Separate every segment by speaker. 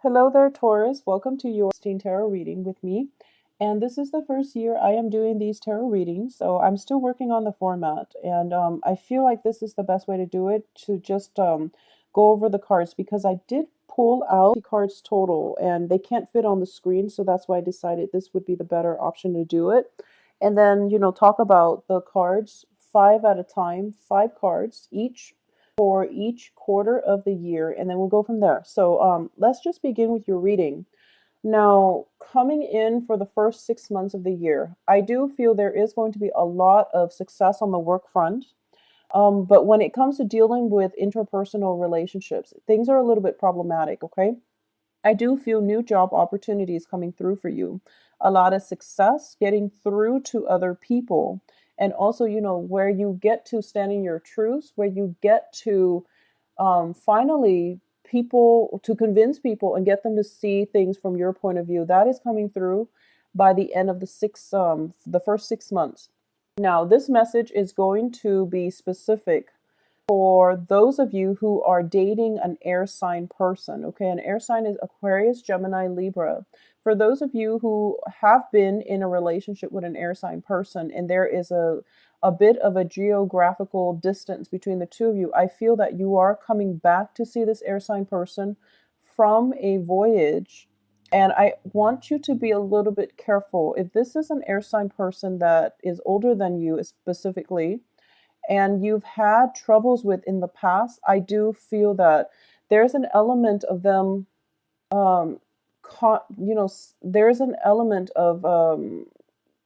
Speaker 1: Hello there, Taurus. Welcome to your 16 tarot reading with me. And this is the first year I am doing these tarot readings, so I'm still working on the format. And I feel like this is the best way to do it, to just go over the cards, because I did pull out the cards total and they can't fit on the screen. So that's why I decided this would be the better option to do it. And then, talk about the cards five at a time, five cards each for each quarter of the year, and then we'll go from there. So let's just begin with your reading. Now, coming in for the first 6 months of the year, I do feel there is going to be a lot of success on the work front. But when it comes to dealing with interpersonal relationships, things are a little bit problematic, okay? I do feel new job opportunities coming through for you. A lot of success getting through to other people. And also, where you get to stand in your truth, where you get to finally people to convince people and get them to see things from your point of view. That is coming through by the end of the first 6 months. Now, this message is going to be specific for those of you who are dating an air sign person. Okay, an air sign is Aquarius, Gemini, Libra. For those of you who have been in a relationship with an air sign person and there is a bit of a geographical distance between the two of you, I feel that you are coming back to see this air sign person from a voyage. And I want you to be a little bit careful. If this is an air sign person that is older than you specifically, and you've had troubles with in the past, I do feel that there's an element of them, there's an element of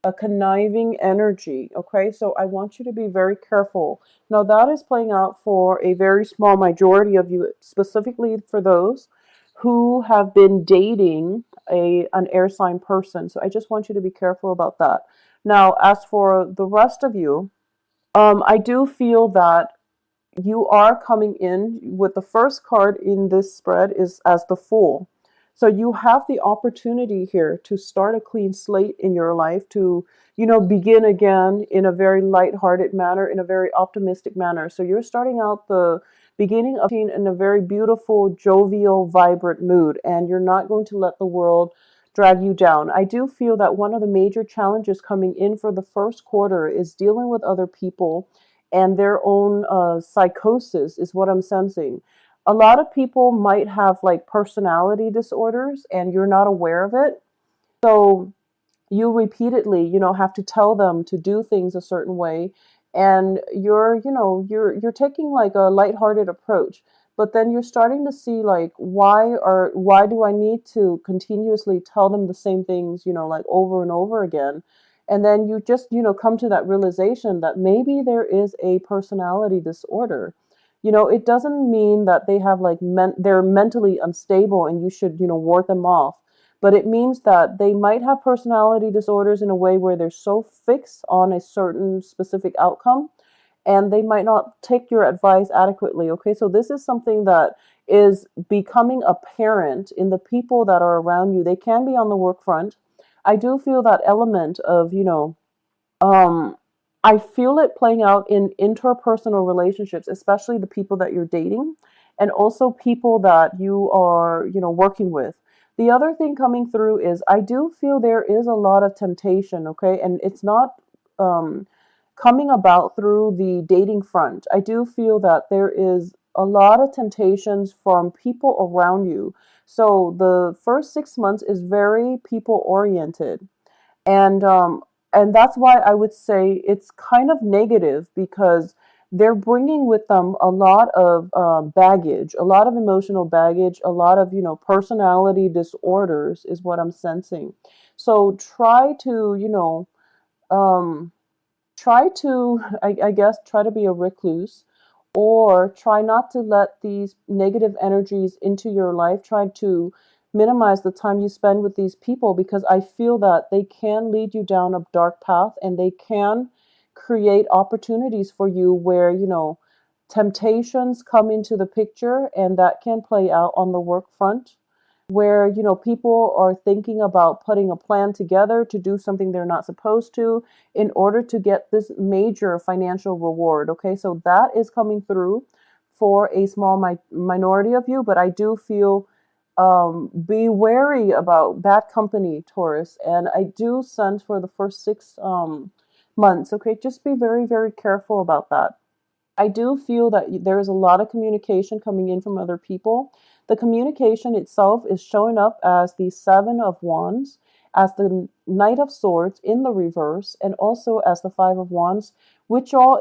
Speaker 1: a conniving energy. Okay, so I want you to be very careful. Now, that is playing out for a very small majority of you, specifically for those who have been dating an air sign person. So I just want you to be careful about that. Now, as for the rest of you, I do feel that you are coming in with the first card in this spread is as the Fool. So you have the opportunity here to start a clean slate in your life, to, begin again in a very lighthearted manner, in a very optimistic manner. So you're starting out the beginning of in a very beautiful, jovial, vibrant mood, and you're not going to let the world drag you down. I do feel that one of the major challenges coming in for the first quarter is dealing with other people and their own psychosis is what I'm sensing. A lot of people might have like personality disorders and you're not aware of it. So you repeatedly, have to tell them to do things a certain way, and you're taking like a lighthearted approach. But then you're starting to see like why do I need to continuously tell them the same things, like over and over again? And then you just, come to that realization that maybe there is a personality disorder. It doesn't mean that they have like they're mentally unstable and you should, ward them off. But it means that they might have personality disorders in a way where they're so fixed on a certain specific outcome and they might not take your advice adequately. Okay, so this is something that is becoming apparent in the people that are around you. They can be on the work front. I do feel that element of, I feel it playing out in interpersonal relationships, especially the people that you're dating and also people that you are, working with. The other thing coming through is I do feel there is a lot of temptation, okay? And it's not coming about through the dating front. I do feel that there is a lot of temptations from people around you. So the first 6 months is very people oriented. And that's why I would say it's kind of negative because they're bringing with them a lot of baggage, a lot of emotional baggage, a lot of personality disorders is what I'm sensing. So try to I guess try to be a recluse, or try not to let these negative energies into your life. Try to minimize the time you spend with these people because I feel that they can lead you down a dark path and they can create opportunities for you where, temptations come into the picture, and that can play out on the work front where, people are thinking about putting a plan together to do something they're not supposed to in order to get this major financial reward. Okay, so that is coming through for a small minority of you, but I do feel Be wary about bad company, Taurus. And I do sense for the first 6 months, okay, just be very, very careful about that. I do feel that there is a lot of communication coming in from other people. The communication itself is showing up as the Seven of Wands, as the Knight of Swords in the reverse, and also as the Five of Wands, which all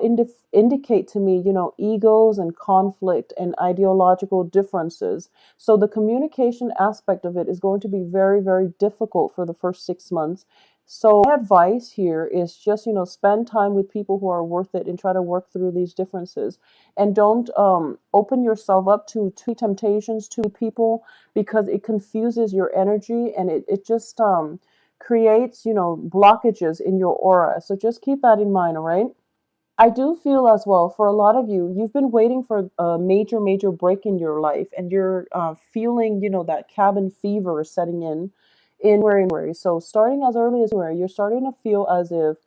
Speaker 1: indicate to me, egos and conflict and ideological differences. So the communication aspect of it is going to be very, very difficult for the first 6 months. So my advice here is just, spend time with people who are worth it and try to work through these differences. And don't open yourself up to too temptations to people, because it confuses your energy, and it just creates, blockages in your aura. So just keep that in mind, all right? I do feel as well, for a lot of you, you've been waiting for a major, major break in your life, and you're feeling, that cabin fever setting in January. So starting as early as January, you're starting to feel as if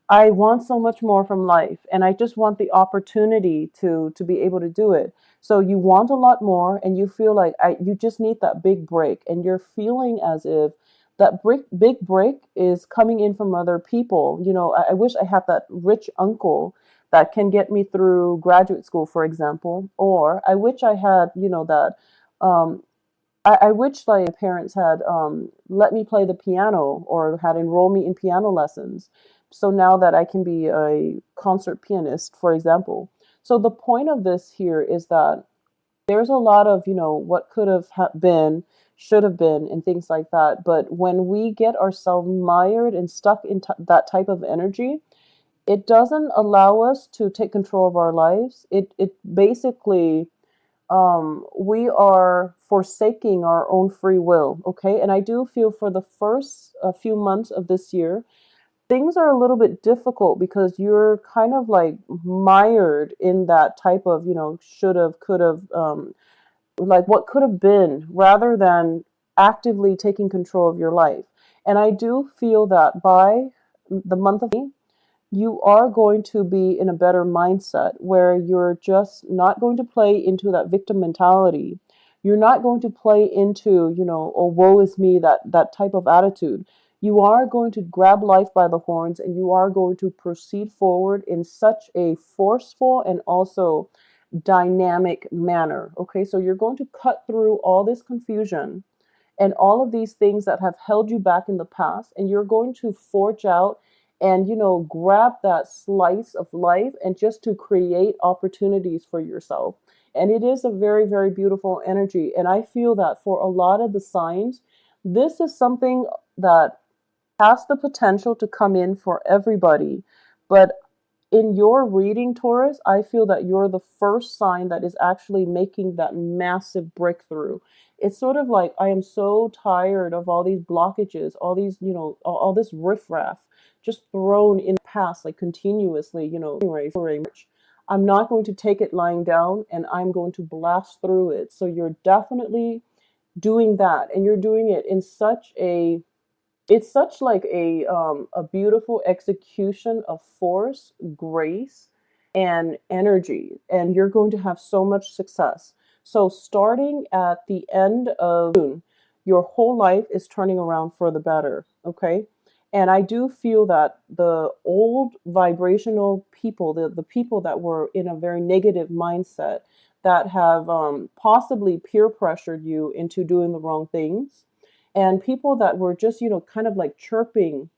Speaker 1: I want so much more from life, and I just want the opportunity to be able to do it. So you want a lot more, and you feel like you just need that big break, and you're feeling as if that big break is coming in from other people. I wish I had that rich uncle that can get me through graduate school, for example, or I wish I had, that um, I wish like my parents had let me play the piano or had enrolled me in piano lessons. So now that I can be a concert pianist, for example. So the point of this here is that there's a lot of, what could have been, should have been, and things like that. But when we get ourselves mired and stuck in that type of energy, it doesn't allow us to take control of our lives. It basically we are forsaking our own free will, okay? And I do feel for the first few months of this year, things are a little bit difficult because you're kind of like mired in that type of, should have, could have, like what could have been, rather than actively taking control of your life. And I do feel that by the month of May, you are going to be in a better mindset where you're just not going to play into that victim mentality. You're not going to play into, oh, woe is me, that type of attitude. You are going to grab life by the horns, and you are going to proceed forward in such a forceful and also dynamic manner. Okay, so you're going to cut through all this confusion and all of these things that have held you back in the past, and you're going to forge out and grab that slice of life and just to create opportunities for yourself. And it is a very, very beautiful energy, and I feel that for a lot of the signs, this is something that has the potential to come in for everybody. But in your reading, Taurus, I feel that you're the first sign that is actually making that massive breakthrough. It's sort of like, I am so tired of all these blockages, all these, all this riffraff just thrown in the past, like continuously, I'm not going to take it lying down, and I'm going to blast through it. So you're definitely doing that, and you're doing it in such a it's such like a beautiful execution of force, grace, and energy, and you're going to have so much success. So starting at the end of June, your whole life is turning around for the better, okay? And I do feel that the old vibrational people, the people that were in a very negative mindset, that have possibly peer pressured you into doing the wrong things, and people that were just, kind of like chirping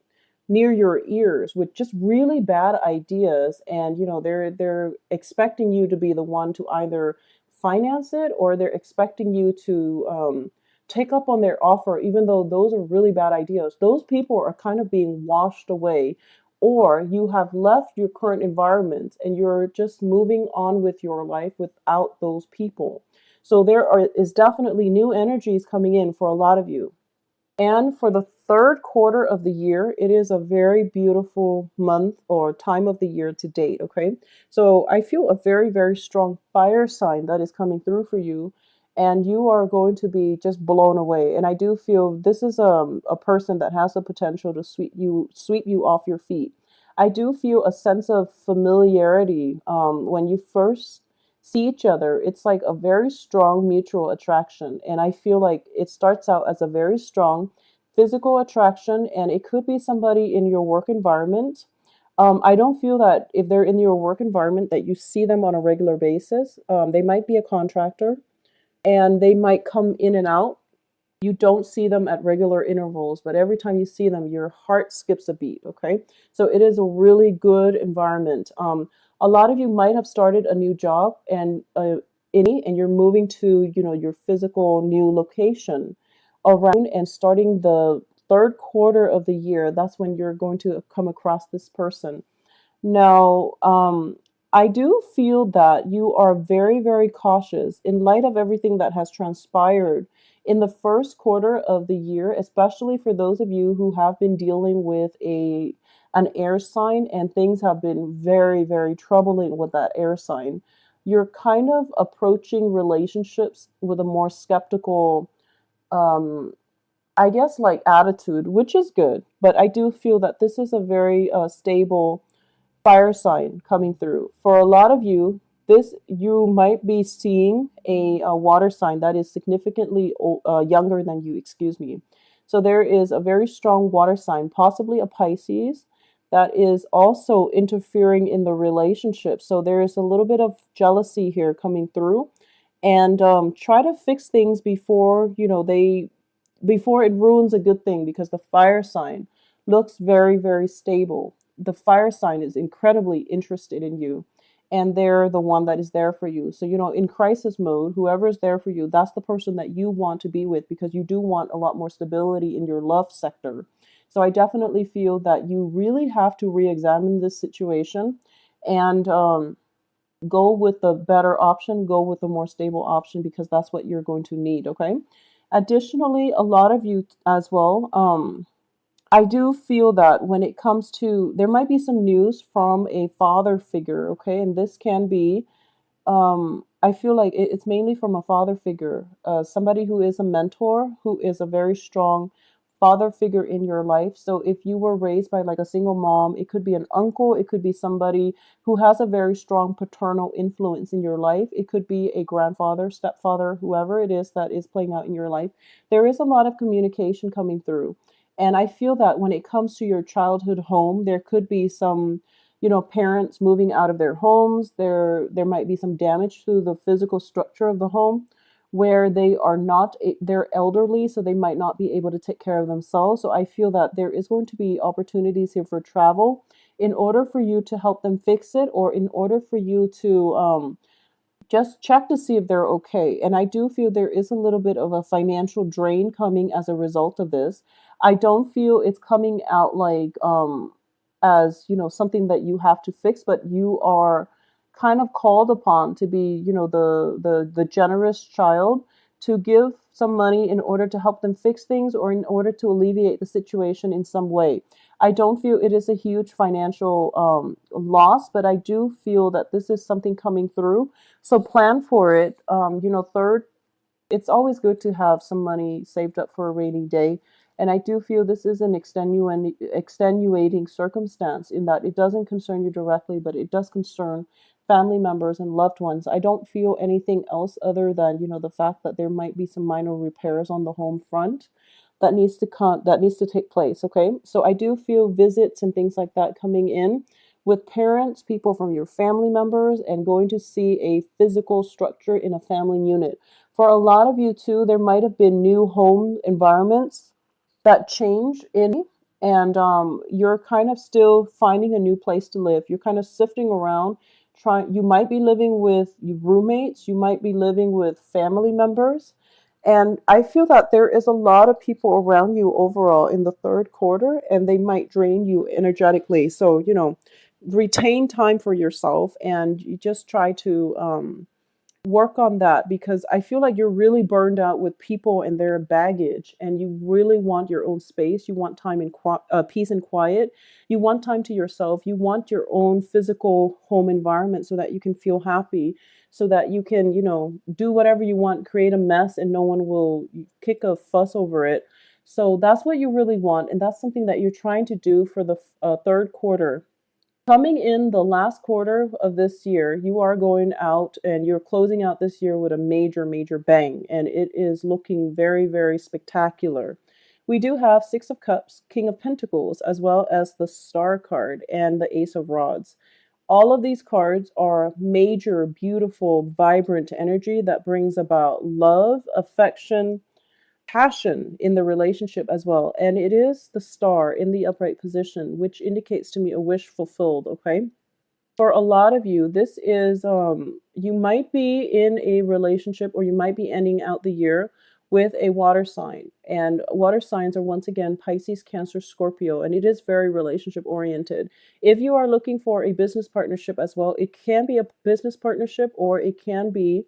Speaker 1: near your ears with just really bad ideas, and they're expecting you to be the one to either finance it, or they're expecting you to take up on their offer, even though those are really bad ideas. Those people are kind of being washed away, or you have left your current environment and you're just moving on with your life without those people. So is definitely new energies coming in for a lot of you. And for the third quarter of the year, it is a very beautiful month or time of the year to date. Okay. So I feel a very, very strong fire sign that is coming through for you. And you are going to be just blown away. And I do feel this is a person that has the potential to sweep you off your feet. I do feel a sense of familiarity when you first see each other, it's like a very strong mutual attraction. And I feel like it starts out as a very strong physical attraction, and it could be somebody in your work environment. I don't feel that if they're in your work environment that you see them on a regular basis. They might be a contractor and they might come in and out. You don't see them at regular intervals, but every time you see them, your heart skips a beat. Okay. So it is a really good environment. A lot of you might have started a new job and you're moving to, your physical new location around and starting the third quarter of the year. That's when you're going to come across this person. Now, I do feel that you are very, very cautious in light of everything that has transpired in the first quarter of the year, especially for those of you who have been dealing with an air sign and things have been very, very troubling with that air sign. You're kind of approaching relationships with a more skeptical, um, I guess, like attitude, which is good. But I do feel that this is a very stable fire sign coming through. For a lot of you, this you might be seeing a water sign that is significantly younger than you, excuse me. So there is a very strong water sign, possibly a Pisces, that is also interfering in the relationship. So there is a little bit of jealousy here coming through, and try to fix things before before it ruins a good thing, because the fire sign looks very, very stable. The fire sign is incredibly interested in you, and they're the one that is there for you. So, in crisis mode, whoever is there for you, that's the person that you want to be with, because you do want a lot more stability in your love sector. So I definitely feel that you really have to re-examine this situation and go with the better option, go with the more stable option, because that's what you're going to need. Okay. Additionally, a lot of you as well, I do feel that when it comes to, there might be some news from a father figure, okay? And this can be, I feel like it's mainly from a father figure, somebody who is a mentor, who is a very strong father figure in your life. So if you were raised by like a single mom, it could be an uncle, it could be somebody who has a very strong paternal influence in your life. It could be a grandfather, stepfather, whoever it is that is playing out in your life. There is a lot of communication coming through. And I feel that when it comes to your childhood home, there could be some, parents moving out of their homes. There might be some damage to the physical structure of the home where they are not, they're elderly, so they might not be able to take care of themselves. So I feel that there is going to be opportunities here for travel in order for you to help them fix it, or in order for you to just check to see if they're okay. And I do feel there is a little bit of a financial drain coming as a result of this. I don't feel it's coming out like as, something that you have to fix, but you are kind of called upon to be, the generous child, to give some money in order to help them fix things, or in order to alleviate the situation in some way. I don't feel it is a huge financial loss, but I do feel that this is something coming through. So plan for it. Third, it's always good to have some money saved up for a rainy day. And I do feel this is an extenuating circumstance, in that it doesn't concern you directly, but it does concern family members and loved ones. I don't feel anything else other than, the fact that there might be some minor repairs on the home front that needs to take place. Okay. So I do feel visits and things like that coming in with parents, people from your family members, and going to see a physical structure in a family unit. For a lot of you too, there might have been new home environments that change in, and you're kind of still finding a new place to live. You're kind of sifting around, trying. You might be living with roommates, you might be living with family members, and I feel that there is a lot of people around you overall in the third quarter, and they might drain you energetically. So, retain time for yourself, and you just try to work on that, because I feel like you're really burned out with people and their baggage, and you really want your own space. You want time in peace and quiet. You want time to yourself. You want your own physical home environment so that you can feel happy, so that you can, do whatever you want, create a mess, and no one will kick a fuss over it. So that's what you really want, and that's something that you're trying to do for the third quarter Coming in the last quarter of this year, you are going out and you're closing out this year with a major, major bang, and it is looking very, very spectacular. We do have Six of Cups, King of Pentacles, as well as the Star card and the Ace of Rods. All of these cards are major, beautiful, vibrant energy that brings about love, affection, passion in the relationship as well. And it is the star in the upright position, which indicates to me a wish fulfilled, okay? For a lot of you, this is you might be in a relationship or you might be ending out the year with a water sign. And water signs are once again Pisces, Cancer, Scorpio, and it is very relationship oriented. If you are looking for a business partnership as well, it can be a business partnership or it can be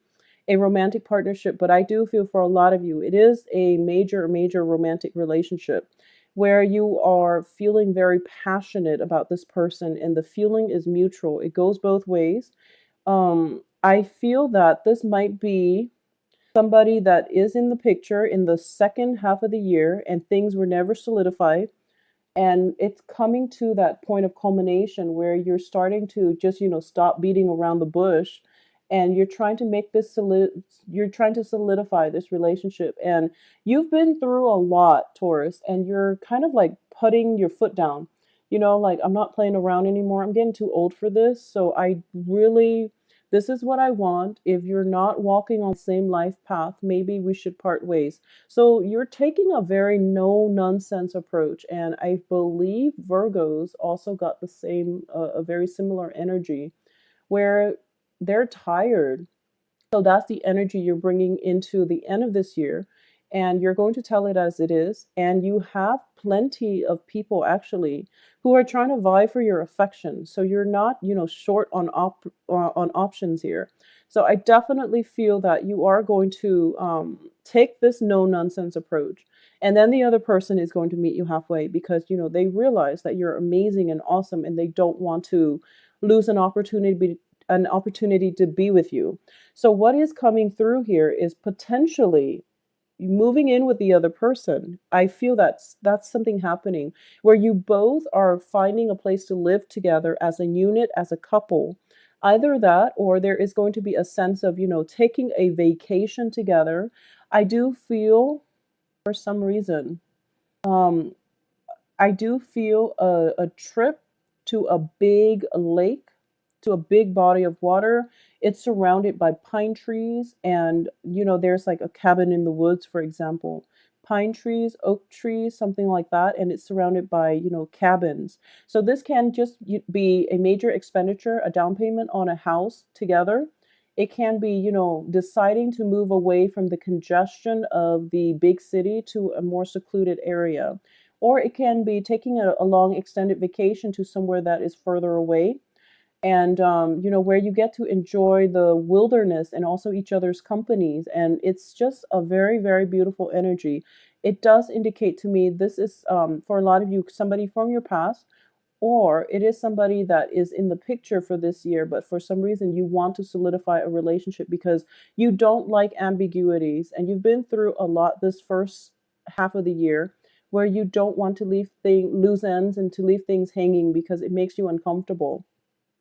Speaker 1: a romantic partnership, but I do feel for a lot of you, it is a major, major romantic relationship where you are feeling very passionate about this person and the feeling is mutual. It goes both ways. I feel that this might be somebody that is in the picture in the second half of the year and things were never solidified. And it's coming to that point of culmination where you're starting to just, stop beating around the bush and you're trying to make this you're trying to solidify this relationship. And you've been through a lot, Taurus, and you're kind of like putting your foot down. Like I'm not playing around anymore. I'm getting too old for this. So this is what I want. If you're not walking on the same life path, maybe we should part ways. So you're taking a very no nonsense approach. And I believe Virgos also got the same, a very similar energy where they're tired. So that's the energy you're bringing into the end of this year. And you're going to tell it as it is. And you have plenty of people actually who are trying to vie for your affection. So you're not, short on on options here. So I definitely feel that you are going to take this no nonsense approach. And then the other person is going to meet you halfway because, they realize that you're amazing and awesome and they don't want to lose an opportunity to be with you. So what is coming through here is potentially moving in with the other person. I feel that's something happening where you both are finding a place to live together as a unit, as a couple. Either that or there is going to be a sense of, taking a vacation together. I do feel for some reason, um, I do feel a trip to a big lake, to a big body of water. It's surrounded by pine trees, and there's like a cabin in the woods, for example. Pine trees, oak trees, something like that, and it's surrounded by, cabins. So this can just be a major expenditure, a down payment on a house together. It can be, deciding to move away from the congestion of the big city to a more secluded area. Or it can be taking a long extended vacation to somewhere that is further away and where you get to enjoy the wilderness and also each other's companies. And it's just a very, very beautiful energy. It does indicate to me this is, for a lot of you, somebody from your past, or it is somebody that is in the picture for this year, but for some reason you want to solidify a relationship because you don't like ambiguities and you've been through a lot this first half of the year where you don't want to leave loose ends and to leave things hanging because it makes you uncomfortable.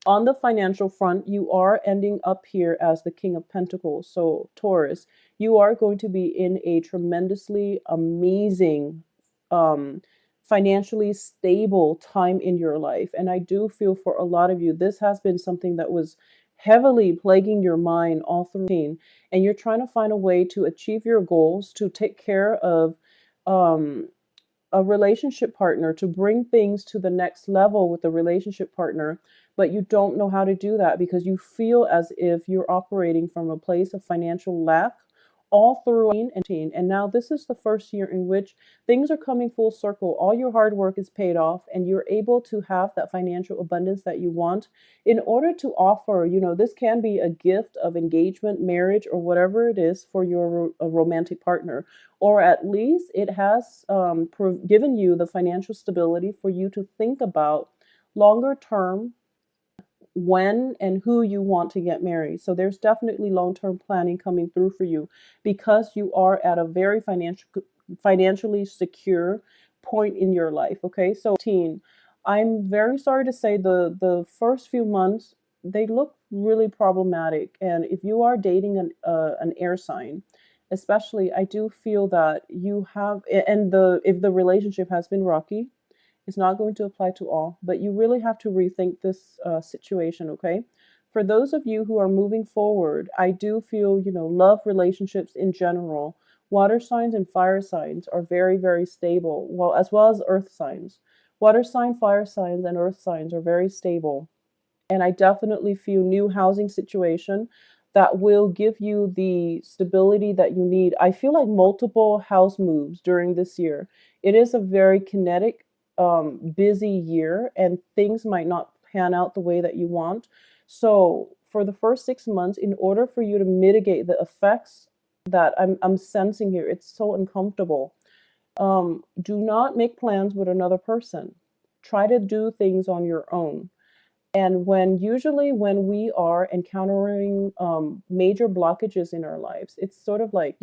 Speaker 1: On the financial front, you are ending up here as the King of Pentacles. So, Taurus, you are going to be in a tremendously amazing, um, financially stable time in your life. And I do feel for a lot of you, this has been something that was heavily plaguing your mind all through, and you're trying to find a way to achieve your goals, to take care of um, a relationship partner, to bring things to the next level with a relationship partner, but you don't know how to do that because you feel as if you're operating from a place of financial lack all through and now this is the first year in which things are coming full circle. All your hard work is paid off and you're able to have that financial abundance that you want in order to offer, this can be a gift of engagement, marriage, or whatever it is for your romantic partner, or at least it has given you the financial stability for you to think about longer term when and who you want to get married. So there's definitely long-term planning coming through for you because you are at a very financially secure point in your life. Okay, so I'm very sorry to say the first few months they look really problematic, and if you are dating an air sign, especially, I do feel that you have, and the if the relationship has been rocky, it's not going to apply to all, but you really have to rethink this situation, okay? For those of you who are moving forward, I do feel, love relationships in general, water signs and fire signs are very, very stable, as well as earth signs. Water sign, fire signs, and earth signs are very stable. And I definitely feel new housing situation that will give you the stability that you need. I feel like multiple house moves during this year. It is a very kinetic, busy year, and things might not pan out the way that you want. So for the first 6 months, in order for you to mitigate the effects that I'm sensing here, it's so uncomfortable. Do not make plans with another person. Try to do things on your own. And usually when we are encountering major blockages in our lives, it's sort of like,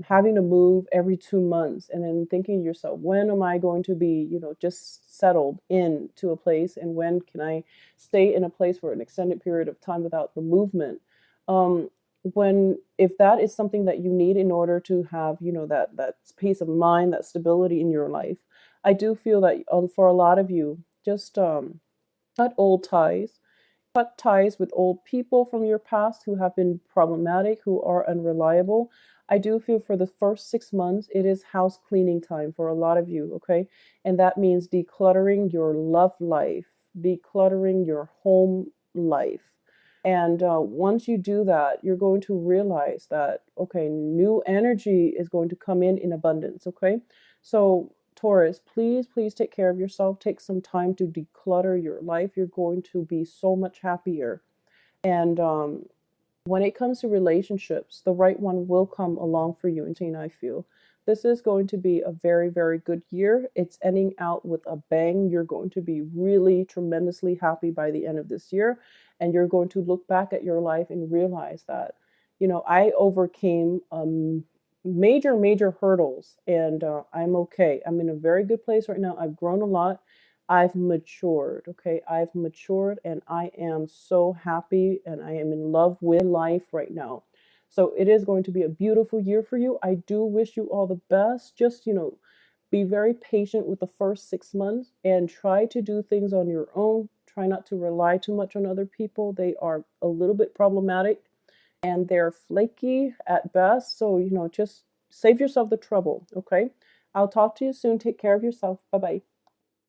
Speaker 1: having to move every 2 months and then thinking to yourself, when am I going to be, just settled into a place, and when can I stay in a place for an extended period of time without the movement? Um, when if that is something that you need in order to have, that peace of mind, that stability in your life, I do feel that for a lot of you, just cut old ties. Cut ties with old people from your past who have been problematic, who are unreliable. I do feel for the first 6 months, it is house cleaning time for a lot of you, okay? And that means decluttering your love life, decluttering your home life. And once you do that, you're going to realize that, okay, new energy is going to come in abundance, okay? So, Taurus, please, please take care of yourself. Take some time to declutter your life. You're going to be so much happier. And when it comes to relationships, the right one will come along for you. And Tina, I feel this is going to be a very, very good year. It's ending out with a bang. You're going to be really tremendously happy by the end of this year. And you're going to look back at your life and realize that, I overcame major, major hurdles, and I'm okay. I'm in a very good place right now. I've grown a lot. I've matured, okay? I've matured, and I am so happy, and I am in love with life right now. So it is going to be a beautiful year for you. I do wish you all the best. Just, be very patient with the first 6 months and try to do things on your own. Try not to rely too much on other people. They are a little bit problematic and they're flaky at best. So, just save yourself the trouble, okay? I'll talk to you soon. Take care of yourself. Bye bye.